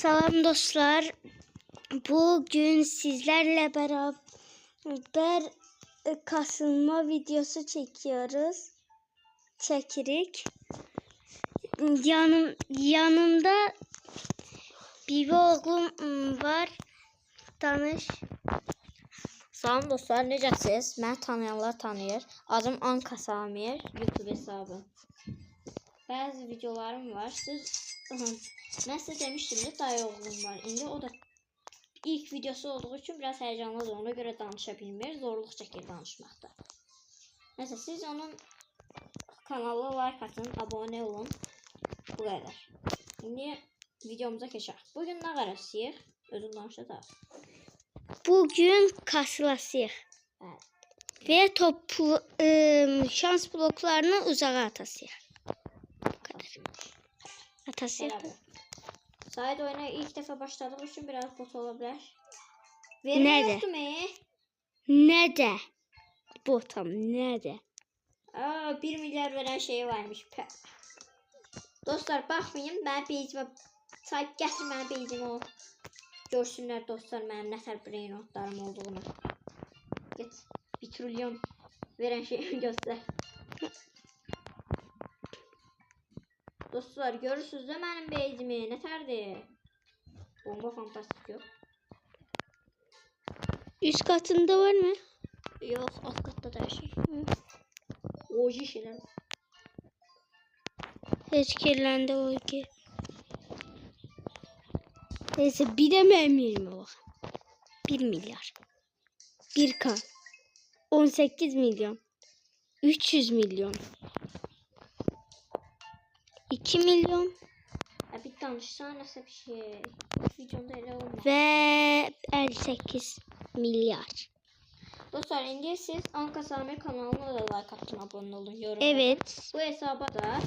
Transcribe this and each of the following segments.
Salam dostlar. Bugün sizlerle beraber kasılma videosu çekirik. Yanımda bir oğlum var. Tanış. Salam dostlar, necəsiz? Məni tanıyanlar tanıyır. Adım Anka Samir, YouTube hesabım. Bəzi videolarım var. Mən sizə demişdim ki, dayı oğlum var. İndi o da ilk videosu olduğu için biraz heyecanlıdır. Ona göre danışa bilmir. Zorluq çəkir danışmaqda. Neyse, siz onun kanalına like atın, abone olun. Bu qədər. İndi videomuza keçək. Bugün nə qarasıyıq? Özüm danışacaq. Bugün kasılasıyıq. Evet. Ve şans bloklarını uzağa atasıyıq. Atasıyıq. Side oyuna ilk defa başladığım için biraz bot olabilir. Nerede? Nerede? Botam nerede? 1 milyar veren şey varmış. Dostlar baxmayın, mən peycimə sahib gətir mənim peycimə o. Görsünlər dostlar mənim nətər brain notlarım olduğunu. Get, 1 trilyon veren şeyi göster. Dostlar görürsünüz də mənim peycimi nətərdir. Bomba fantastik yok. Üst katında var mı? Yok, alt katta da her şey. Oji şeyler. Hiç kirlendi o ki. Neyse bir de memnunum bak. 1 milyar. 1K. 18 milyon. 300 milyon. 2 milyon. Ya bir danışsan nasıl bir şey. Videomda elə olmaz. Ve 58 milyar. Dostlar indi siz Anka Samir kanalına da like atın, abone olun, yorum. Evet. Bu hesaba da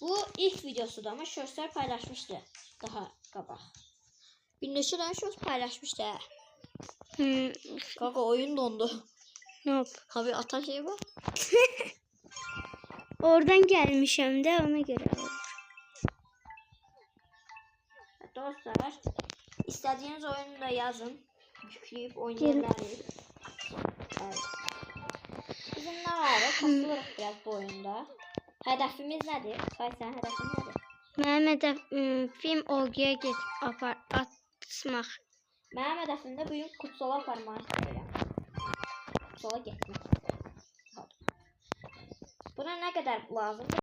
Bu ilk videosu da ama shortslar paylaşmıştı daha qabaq. Bir neçə dənə shorts paylaşmıştı. Kanka oyun dondu. Ne oldu? Abi atan şey var. Oradan gelmişim de ona göre. Dostlar istediğiniz oyunu da yazın. Yükleyip oynayabiliriz. Evet. Bizim ne var? Kasılırıq biraz bu oyunda. Hedefimiz nedir? Say sen hedefin nedir? Mənim hedefim oraya atmaq. Mənim hedefim də bugün kutsala aparmağı istəyirəm. Kutsala getmək. Buna ne kadar lazımdır?